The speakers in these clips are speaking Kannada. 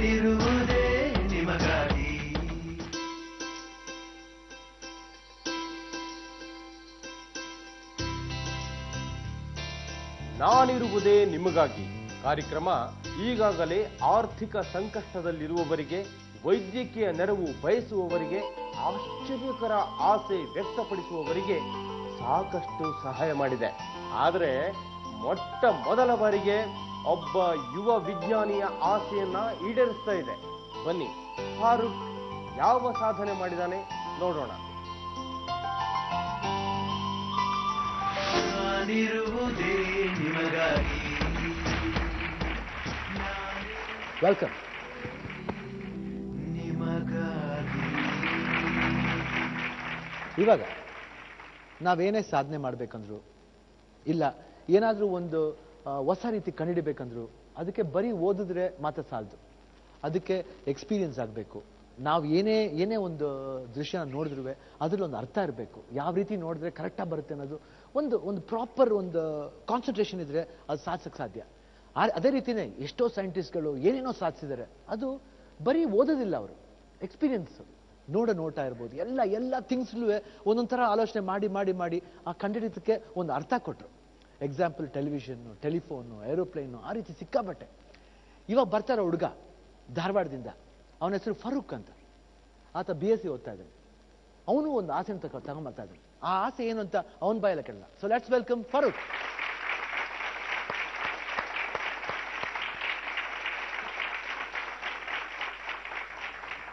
ನಾನಿರುವುದೇ ನಿಮಗಾಗಿ. ನಾನಿರುವುದೇ ನಿಮಗಾಗಿ ಕಾರ್ಯಕ್ರಮ ಈಗಾಗಲೇ ಆರ್ಥಿಕ ಸಂಕಷ್ಟದಲ್ಲಿರುವವರಿಗೆ, ವೈದ್ಯಕೀಯ ನೆರವು ಬಯಸುವವರಿಗೆ, ಆಶ್ಚರ್ಯಕರ ಆಸೆ ವ್ಯಕ್ತಪಡಿಸುವವರಿಗೆ ಸಾಕಷ್ಟು ಸಹಾಯ ಮಾಡಿದೆ. ಆದರೆ ಮೊಟ್ಟ ಮೊದಲ ಬಾರಿಗೆ ಒಬ್ಬ ಯುವ ವಿಜ್ಞಾನಿಯ ಆಸೆಯನ್ನ ಈಡೇರಿಸ್ತಾ ಇದೆ. ಬನ್ನಿ, ಫಾರೂಕ್ ಯಾವ ಸಾಧನೆ ಮಾಡಿದಾನೆ ನೋಡೋಣ. ನಾನಿರುವುದೇ ನಿಮಗಾಗಿ. ವೆಲ್ಕಮ್. ನಿಮಗಾಗಿ. ಇವಾಗ ನಾವೇನೇ ಸಾಧನೆ ಮಾಡಬೇಕಂದ್ರು, ಇಲ್ಲ ಏನಾದರೂ ಒಂದು ಹೊಸ ರೀತಿ ಕಂಡುಹಿಡಿಬೇಕಂದ್ರು, ಅದಕ್ಕೆ ಬರೀ ಓದಿದ್ರೆ ಮಾತ್ರ ಸಾಲದು. ಅದಕ್ಕೆ ಎಕ್ಸ್ಪೀರಿಯನ್ಸ್ ಆಗಬೇಕು. ನಾವು ಏನೇ ಒಂದು ದೃಶ್ಯನ ನೋಡಿದ್ರೂ ಅದ್ರಲ್ಲಿ ಒಂದು ಅರ್ಥ ಇರಬೇಕು. ಯಾವ ರೀತಿ ನೋಡಿದ್ರೆ ಕರೆಕ್ಟಾಗಿ ಬರುತ್ತೆ ಅನ್ನೋದು ಒಂದು ಪ್ರಾಪರ್ ಒಂದು ಕಾನ್ಸಂಟ್ರೇಷನ್ ಇದ್ರೆ ಅದು ಸಾಧಿಸಕ್ಕೆ ಸಾಧ್ಯ. ಅದೇ ರೀತಿನೇ ಎಷ್ಟೋ ಸೈಂಟಿಸ್ಟ್ಗಳು ಏನೇನೋ ಸಾಧಿಸಿದ್ದಾರೆ. ಅದು ಬರೀ ಓದೋದಿಲ್ಲ, ಅವರು ಎಕ್ಸ್ಪೀರಿಯನ್ಸ್, ನೋಟ ಇರ್ಬೋದು, ಎಲ್ಲ ಥಿಂಗ್ಸ್ಲೂ ಒಂದೊಂಥರ ಆಲೋಚನೆ ಮಾಡಿ ಆ ಕಂಡಿಡಿದಕ್ಕೆ ಒಂದು ಅರ್ಥ ಕೊಟ್ಟರು. ಎಕ್ಸಾಂಪಲ್ ಟೆಲಿವಿಷನ್ನು, ಟೆಲಿಫೋನು, ಏರೋಪ್ಲೇನು, ಆ ರೀತಿ ಸಿಕ್ಕಾಬಟ್ಟೆ. ಇವಾಗ ಬರ್ತಾರ ಹುಡುಗ ಧಾರವಾಡದಿಂದ, ಅವನ ಹೆಸರು ಫರೂಕ್ ಅಂತ. ಆತ BSc ಓದ್ತಾ ಇದ್ದಾನೆ. ಅವನು ಒಂದು ಆಸೆನ ತಗೊಂಡ್ಬರ್ತಾ ಇದ್ದಾನೆ. ಆ ಆಸೆ ಏನು ಅಂತ ಅವನ ಬಾಯಲ್ಲ ಕೇಳಲ್ಲ. So let's welcome Farooq.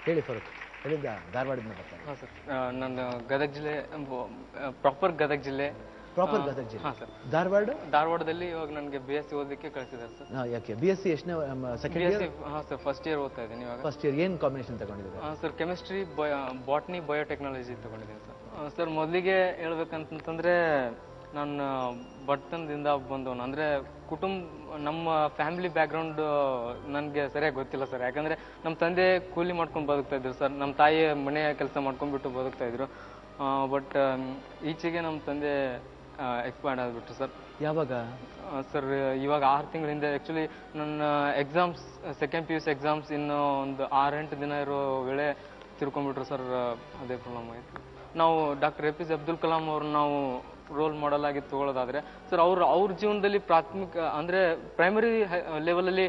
ಹೇಳಿ ಫರೂಕ್, ಎಲ್ಲಿಂದ? ಧಾರವಾಡದಿಂದ ಬರ್ತಾರೆ? ಹಾಂ ಸರ್, ನಾನು ಗದಗ ಜಿಲ್ಲೆ, ಪ್ರಾಪರ್ ಗದಗ ಜಿಲ್ಲೆ. ಹಾಂ ಸರ್. ಧಾರವಾಡದಲ್ಲಿ ಇವಾಗ ನನಗೆ BSc ಓದಲಿಕ್ಕೆ ಕಳಿಸಿದ್ದಾರೆ ಸರ್. ಯಾಕೆ BSc ಎಷ್ಟನೇ ಸೆಕೆಂಡ್ ಇಯರ್? ಹಾಂ ಸರ್, ಫಸ್ಟ್ ಇಯರ್ ಓದ್ತಾ ಇದ್ದೀನಿ ಇವಾಗ. ಫಸ್ಟ್ ಇಯರ್ ಏನು ಕಾಂಬಿನೇಷನ್ ತಗೊಂಡಿದ್ದೀರಾ? ಹಾಂ ಸರ್, ಕೆಮಿಸ್ಟ್ರಿ, ಬಾಟ್ನಿ, ಬಯೋಟೆಕ್ನಾಲಜಿ ತಗೊಂಡಿದ್ದೀನಿ ಸರ್. ಸರ್, ಮೊದಲಿಗೆ ಹೇಳ್ಬೇಕಂತಂದ್ರೆ ನಾನು ಬಡತನದಿಂದ ಬಂದವನು. ಅಂದರೆ ನಮ್ಮ ಫ್ಯಾಮಿಲಿ ಬ್ಯಾಕ್ಗ್ರೌಂಡ್ ನನಗೆ ಸರಿಯಾಗಿ ಗೊತ್ತಿಲ್ಲ ಸರ್. ಯಾಕಂದರೆ ನಮ್ಮ ತಂದೆ ಕೂಲಿ ಮಾಡ್ಕೊಂಡು ಬದುಕ್ತಾ ಇದ್ರು ಸರ್. ನಮ್ಮ ತಾಯಿ ಮನೆಯ ಕೆಲಸ ಮಾಡ್ಕೊಂಡ್ಬಿಟ್ಟು ಬದುಕ್ತಾ ಇದ್ರು. ಬಟ್ ಈಚೆಗೆ ನಮ್ಮ ತಂದೆ ಎಕ್ಸ್ಪೈರ್ಡ್ ಆಗಿಬಿಟ್ರು ಸರ್. ಯಾವಾಗ ಸರ್? ಇವಾಗ 6 ತಿಂಗಳ ಹಿಂದೆ. ಆ್ಯಕ್ಚುಲಿ ನನ್ನ ಎಕ್ಸಾಮ್ಸ್, ಸೆಕೆಂಡ್ PUC ಎಕ್ಸಾಮ್ಸ್ ಇನ್ನು ಒಂದು 6-8 ದಿನ ಇರೋ ವೇಳೆ ತಿರ್ಕೊಂಡ್ಬಿಟ್ರು ಸರ್. ಅದೇ ಪ್ರಾಬ್ಲಮ್ ಆಯಿತು. ನಾವು ಡಾಕ್ಟರ್ APJ ಅಬ್ದುಲ್ ಕಲಾಂ ಅವ್ರನ್ನ ನಾವು ರೋಲ್ ಮಾಡೆಲ್ ಆಗಿ ತಗೊಳ್ಳೋದಾದ್ರೆ ಸರ್, ಅವ್ರ ಜೀವನದಲ್ಲಿ ಪ್ರಾಥಮಿಕ ಅಂದರೆ ಪ್ರೈಮರಿ ಲೆವೆಲಲ್ಲಿ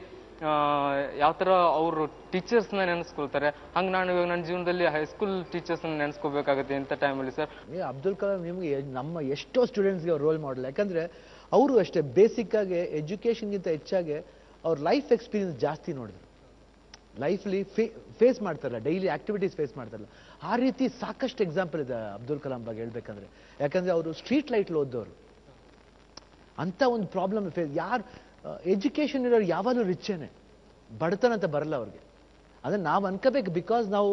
ಯಾವ ಥರ ಅವರು ಟೀಚರ್ಸ್ನ ನೆನೆಸ್ಕೊಳ್ತಾರೆ, ಹಂಗೆ ನಾನು ಇವಾಗ ನನ್ನ ಜೀವನದಲ್ಲಿ ಹೈಸ್ಕೂಲ್ ಟೀಚರ್ಸ್ನ ನೆನೆಸ್ಕೋಬೇಕಾಗುತ್ತೆ ಇಂಥ ಟೈಮಲ್ಲಿ ಸರ್. ಅಬ್ದುಲ್ ಕಲಾಂ ನಿಮಗೆ ನಮ್ಮ ಎಷ್ಟೋ ಸ್ಟೂಡೆಂಟ್ಸ್ಗೆ ರೋಲ್ ಮಾಡಲ್. ಯಾಕಂದರೆ ಅವರು ಅಷ್ಟೇ ಬೇಸಿಕ್ಕಾಗಿ ಎಜುಕೇಷನ್ಗಿಂತ ಹೆಚ್ಚಾಗಿ ಅವ್ರ ಲೈಫ್ ಎಕ್ಸ್ಪೀರಿಯನ್ಸ್ ಜಾಸ್ತಿ ನೋಡಿದ್ರು. ಲೈಫ್ಲಿ ಫೇಸ್ ಮಾಡ್ತಾರಲ್ಲ, ಡೈಲಿ ಆಕ್ಟಿವಿಟೀಸ್ ಫೇಸ್ ಮಾಡ್ತಾರಲ್ಲ, ಆ ರೀತಿ ಸಾಕಷ್ಟು ಎಕ್ಸಾಂಪಲ್ ಇದೆ ಅಬ್ದುಲ್ ಕಲಾಂ ಬಗ್ಗೆ ಹೇಳ್ಬೇಕಂದ್ರೆ. ಯಾಕಂದರೆ ಅವರು ಸ್ಟ್ರೀಟ್ ಲೈಟ್ಲಿ ಓದೋರು. ಅಂಥ ಒಂದು ಪ್ರಾಬ್ಲಮ್ ಯಾರು ಎಜುಕೇಷನ್ ಇರೋರು ಯಾವಾಗಲೂ ರಿಚ್ಚೇನೆ, ಬಡತನ ಅಂತ ಬರಲ್ಲ ಅವ್ರಿಗೆ. ಅದನ್ನು ನಾವು ಅನ್ಕೋಬೇಕು, ಬಿಕಾಸ್ ನಾವು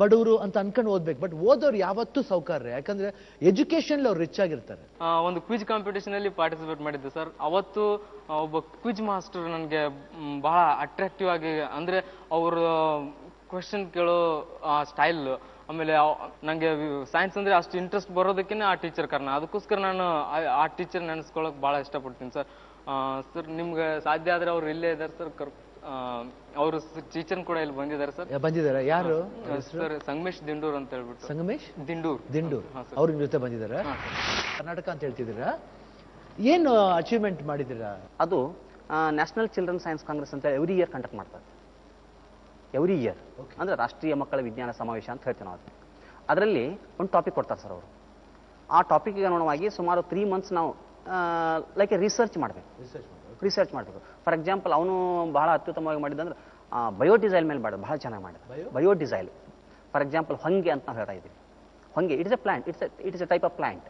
ಬಡವರು ಅಂತ ಅನ್ಕೊಂಡು ಓದ್ಬೇಕು. ಬಟ್ ಓದೋರು ಯಾವತ್ತೂ ಸೌಕರ್ಯ, ಯಾಕಂದ್ರೆ ಎಜುಕೇಶನ್ ಅವ್ರು ರಿಚ್ ಆಗಿರ್ತಾರೆ. ಒಂದು ಕ್ವಿಜ್ ಕಾಂಪಿಟೇಷನ್ ಅಲ್ಲಿ ಪಾರ್ಟಿಸಿಪೇಟ್ ಮಾಡಿದ್ದೆ ಸರ್. ಅವತ್ತು ಒಬ್ಬ ಕ್ವಿಜ್ ಮಾಸ್ಟರ್ ನನಗೆ ಬಹಳ ಅಟ್ರಾಕ್ಟಿವ್ ಆಗಿ, ಅಂದ್ರೆ ಅವರು ಕ್ವೆಶನ್ ಕೇಳೋ ಸ್ಟೈಲ್, ಆಮೇಲೆ ನನಗೆ ಸೈನ್ಸ್ ಅಂದ್ರೆ ಅಷ್ಟು ಇಂಟ್ರೆಸ್ಟ್ ಬರೋದಕ್ಕೆ ಆ ಟೀಚರ್ ಕಾರಣ. ಅದಕ್ಕೋಸ್ಕರ ನಾನು ಆ ಟೀಚರ್ ನೆನೆಸ್ಕೊಳ್ಳೋಕೆ ಬಹಳ ಇಷ್ಟಪಡ್ತೀನಿ ಸರ್. ಸರ್, ನಿಮ್ಗೆ ಸಾಧ್ಯ ಆದ್ರೆ ಅವ್ರು ಇಲ್ಲೇ ಇದ್ದಾರೆ ಸರ್. ಅವರು ಟೀಚರ್ ಕೂಡ ಇಲ್ಲಿ ಬಂದಿದ್ದಾರೆ ಸರ್. ಬಂದಿದ್ದಾರೆ? ಯಾರು ಸರ್? ಸಂಗಮೇಶ್ ದಿಂಡೂರ್ ಅಂತ ಹೇಳ್ಬಿಟ್ಟು. ಸಂಗಮೇಶ್ ದಿಂಡೂರ್ ಅವ್ರ ಜೊತೆ ಬಂದಿದ್ದಾರೆ. ಕರ್ನಾಟಕ ಅಂತ ಹೇಳ್ತಿದ್ದೀರಾ, ಏನು ಅಚೀವ್ಮೆಂಟ್ ಮಾಡಿದ್ದೀರಾ? ಅದು ನ್ಯಾಷನಲ್ ಚಿಲ್ಡ್ರನ್ ಸೈನ್ಸ್ ಕಾಂಗ್ರೆಸ್ ಅಂತ ಎವ್ರಿ ಇಯರ್ ಕಂಡಕ್ಟ್ ಮಾಡ್ತಾರೆ. ಎವ್ರಿ ಇಯರ್ ಅಂದ್ರೆ ರಾಷ್ಟ್ರೀಯ ಮಕ್ಕಳ ವಿಜ್ಞಾನ ಸಮಾವೇಶ ಅಂತ ಹೇಳ್ತೀವಿ ನಾವು. ಅದರಲ್ಲಿ ಒಂದು ಟಾಪಿಕ್ ಕೊಡ್ತಾರೆ ಸರ್ ಅವರು. ಆ ಟಾಪಿಕ್ಗೆ ಅನುಗುಣವಾಗಿ ಸುಮಾರು 3 ಮಂತ್ಸ್ ನಾವು ಲೈಕ್ ರಿಸರ್ಚ್ ಮಾಡಬೇಕು. ಫಾರ್ ಎಕ್ಸಾಂಪಲ್, ಅವನು ಬಹಳ ಅತ್ಯುತ್ತಮವಾಗಿ ಮಾಡಿದಂದ್ರೆ ಬಯೋಡಿಸೈಲ್ ಮೇಲೆ ಮಾಡೋದು ಬಹಳ ಚೆನ್ನಾಗಿ ಮಾಡಿದ. ಬಯೋಡಿಸೈಲ್ ಫಾರ್ ಎಕ್ಸಾಂಪಲ್ ಹೊಂಗೆ ಅಂತ ನಾವು ಹೇಳ್ತಾ ಇದ್ದೀವಿ. ಹೊಂಗೆ it is a plant, it is a type of plant.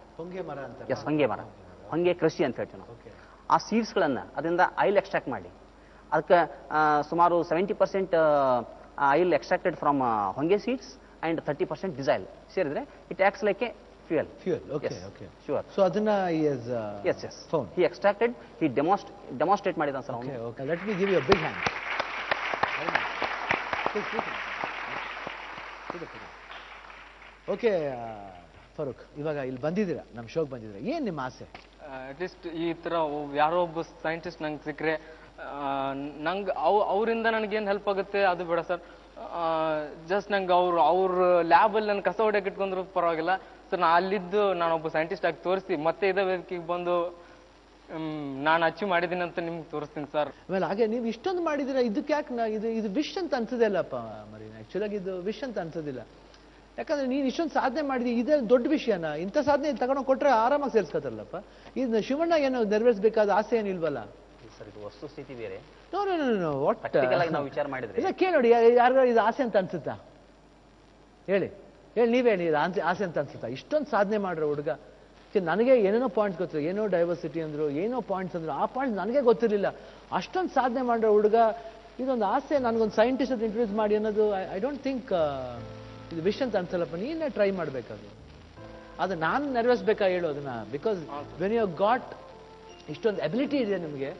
Yes, ಹೊಂಗೆ ಮರ, ಹೊಂಗೆ ಕೃಷಿ ಅಂತ ಹೇಳ್ತೀವಿ ನಾವು. ಆ ಸೀಡ್ಸ್ಗಳನ್ನು ಅದರಿಂದ ಆಯಿಲ್ ಎಕ್ಸ್ಟ್ರಾಕ್ಟ್ ಮಾಡಿ, ಅದಕ್ಕೆ ಸುಮಾರು 70% ಆಯಿಲ್ ಎಕ್ಸ್ಟ್ರಾಕ್ಟೆಡ್ ಫ್ರಮ್ ಹೊಂಗೆ ಸೀಡ್ಸ್ ಆ್ಯಂಡ್ 30% ಡಿಸೈಲ್ ಸೇರಿದ್ರೆ it acts like A fuel. Okay. Sure. So adana is yes found. He extracted, he demonstrate ಮಾಡಿದಾನೆ ಸರ್. Okay. Let me give you a big hand. Okay, Farooq, ಇವಾಗ ಇಲ್ಲಿ ಬಂದಿದ್ದೀರಾ, ನಮ್ಮ ಶೋಗೆ ಬಂದಿದ್ದೀರಾ, ಏನು ನಿಮ್ಮ ಆಸೆ? ಅಟ್ಲೀಸ್ಟ್ ಈ ಥರ ಯಾರೋ ಒಬ್ಬ ಸೈಂಟಿಸ್ಟ್ ನಂಗೆ ಸಿಕ್ಕರೆ ನಂಗೆ ಅವರಿಂದ ನನಗೇನು ಹೆಲ್ಪ್ ಆಗುತ್ತೆ ಅದು ಬೇಡ ಸರ್. ಜಸ್ಟ್ ನಂಗೆ ಅವ್ರ ಲ್ಯಾಬಲ್ಲಿ ನನ್ನ ಕಸ ಹೊಡೆಯಕ್ಕೆ ಇಟ್ಕೊಂಡ್ರು ಪರವಾಗಿಲ್ಲ ಸರ್. ಅಲ್ಲಿದ್ದು ನಾನೊಬ್ಬ ಸೈಂಟಿಸ್ಟ್ ಆಗಿ ತೋರಿಸಿ ಮತ್ತೆ ಇದೇ ವೇದಿಕೆಗೆ ಬಂದು ನಾನು ಅಚೀವ್ ಮಾಡಿದ್ದೀನಿ ಅಂತ ನಿಮ್ಗೆ ತೋರಿಸ್ತೀನಿ ಸರ್. ಆಮೇಲೆ ಹಾಗೆ ನೀವು ಇಷ್ಟೊಂದು ಮಾಡಿದಿರ, ಇದಕ್ಕೆ ಯಾಕೆ ಇದು ವಿಶ್ ಅಂತ ಅನ್ಸೋದೇ ಅಲ್ಲಪ್ಪ ಮರಿ. ಆಕ್ಚುಲಾಗಿ ಇದು ವಿಶ್ ಅಂತ ಅನ್ಸೋದಿಲ್ಲ. ಯಾಕಂದ್ರೆ ನೀನು ಇಷ್ಟೊಂದು ಸಾಧನೆ ಮಾಡಿದಿ, ಇದೇ ದೊಡ್ಡ ವಿಷಯನ. ಇಂಥ ಸಾಧನೆ ತಗೊಂಡು ಕೊಟ್ರೆ ಆರಾಮಾಗಿ ಸೇರಿಸ್ಕೋತಾರಲ್ಲಪ್ಪ. ಇದು ಶಿವಣ್ಣ ಏನು ನೆರವೇರಿಸಬೇಕಾದ ಆಸೆ ಏನಿಲ್ವಲ್ಲ ಸರ್. ಇದು ವಸ್ತುಸ್ಥಿತಿ ಬೇರೆ, no no no no what ನಾವು ವಿಚಾರ ಮಾಡಿದ್ರೆ ಇಲ್ಲ. ಕೇಳಿ ಯಾರಿಗಾರು ಇದು ಆಸೆ ಅಂತ ಅನ್ಸುತ್ತಾ? ಹೇಳಿ ನೀವೇ ಹೇಳಿ, ಇದು ಆಸೆ ಅಂತ ಅನ್ಸುತ್ತಾ? ಇಷ್ಟೊಂದು ಸಾಧನೆ ಮಾಡ್ರೆ ಹುಡುಗ. ನನಗೆ ಏನೇನೋ ಪಾಯಿಂಟ್ಸ್ ಗೊತ್ತಿಲ್ಲ, ಏನೋ ಡೈವರ್ಸಿಟಿ ಅಂದ್ರು, ಏನೋ ಪಾಯಿಂಟ್ಸ್ ಅಂದ್ರು, ಆ ಪಾಯಿಂಟ್ಸ್ ನನಗೆ ಗೊತ್ತಿರಲಿಲ್ಲ. ಅಷ್ಟೊಂದು ಸಾಧನೆ ಮಾಡ್ರೆ ಹುಡುಗ, ಇದೊಂದು ಆಸೆ. ನನಗೊಂದು ಸೈಂಟಿಸ್ಟ್ ಅಂತ ಇಂಟ್ರೊಡ್ಯೂಸ್ ಮಾಡಿ ಅನ್ನೋದು ಐ ಡೋಂಟ್ ಥಿಂಕ್ ಇದು ವಿಷ್ ಅಂತ ಅನ್ಸಲ್ಲಪ್ಪ. ನೀನೇ ಟ್ರೈ ಮಾಡ್ಬೇಕದು. ಅದು ನಾನು ನೆರವೇರಿಸ್ಬೇಕಾ ಹೇಳು ಅದನ್ನ? ಬಿಕಾಸ್ ವೆನ್ ಯು ಗಾಟ್ ಇಷ್ಟೊಂದು ಎಬಿಲಿಟಿ ಇದೆ ನಿಮಗೆ,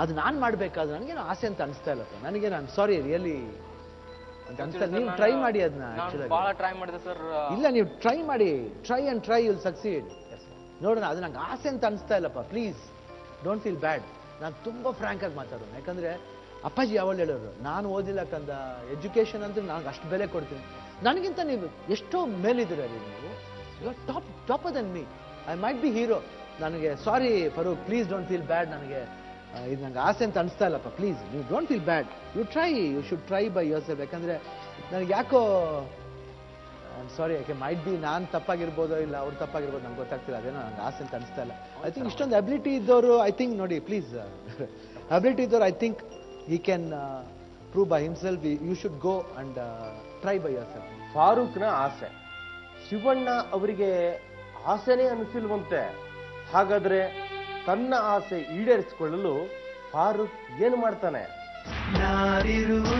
ಅದು ನಾನು ಮಾಡ್ಬೇಕಾದ್ರೆ ನನಗೇನು ಆಸೆ ಅಂತ ಅನಿಸ್ತಾ ಇಲ್ಲಪ್ಪ. ನನಗೆ ನಾನು ಸಾರಿ ರಿಯಲಿ ಅಂತ ಅನ್ಸ್ತಾ. ನೀವು ಟ್ರೈ ಮಾಡಿ ಅದನ್ನ. ಬಹಳ ಟ್ರೈ ಮಾಡಿದೆ ಸರ್. ಇಲ್ಲ, ನೀವು ಟ್ರೈ ಮಾಡಿ, try and try will succeed. ನೋಡೋಣ. ಅದು ನಂಗೆ ಆಸೆ ಅಂತ ಅನಿಸ್ತಾ ಇಲ್ಲಪ್ಪ. ಪ್ಲೀಸ್ ಡೋಂಟ್ ಫೀಲ್ ಬ್ಯಾಡ್. ನಾನು ತುಂಬ ಫ್ರ್ಯಾಂಕ್ ಆಗಿ ಮಾತಾಡೋಣ. ಯಾಕಂದ್ರೆ ಅಪ್ಪಾಜಿ ಯಾವಳು ಹೇಳೋರು, ನಾನು ಓದಿಲ್ಲ ಕಂದ, ಎಜುಕೇಶನ್ ಅಂದ್ರೆ ನಾನು ಅಷ್ಟು ಬೆಲೆ ಕೊಡ್ತೀನಿ. ನನಗಿಂತ ನೀವು ಎಷ್ಟೋ ಮೇಲಿದ್ದೀರ ನೀವು. You are topper then me. I might be hero. ನನಗೆ sorry Farooq, please don't feel bad. ನನಗೆ ಇದು ನಂಗೆ ಆಸೆ ಅಂತ ಅನಿಸ್ತಾ ಇಲ್ಲಪ್ಪ. ಪ್ಲೀಸ್ ನೀವು don't feel bad. You should try by yourself. ಯಾಕಂದ್ರೆ ನನಗೆ ಯಾಕೋ ಸಾರಿ, ಯಾಕೆ ಮೈಟ್ ಬಿ ನಾನು ತಪ್ಪಾಗಿರ್ಬೋದೋ ಇಲ್ಲ ಅವ್ರು ತಪ್ಪಾಗಿರ್ಬೋದು, ನಂಗೆ ಗೊತ್ತಾಗ್ತಿಲ್ಲ. ಅದೇನೋ ನಂಗೆ ಆಸೆ ಅಂತ ಅನಿಸ್ತಾ ಇಲ್ಲ. ಐ ಥಿಂಕ್ ಇಷ್ಟೊಂದು ಅಬಿಲಿಟಿ ಇದ್ದವರು, ಐ ಥಿಂಕ್ ನೋಡಿ ಪ್ಲೀಸ್, ಅಬಿಲಿಟಿ ಇದ್ದವರು I think he can prove by himself. You should go and try by yourself. ಫಾರೂಕ್ನ ಆಸೆ ಶಿವಣ್ಣ ಅವರಿಗೆ ಆಸೆನೇ ಅನಿಸಿಲ್ವಂತೆ. ಹಾಗಾದ್ರೆ ತನ್ನ ಆಸೆ ಈಡೇರಿಸಿಕೊಳ್ಳಲು ಫಾರೂಕ್ ಏನು ಮಾಡ್ತಾನೆ? ನಾರಿರುವ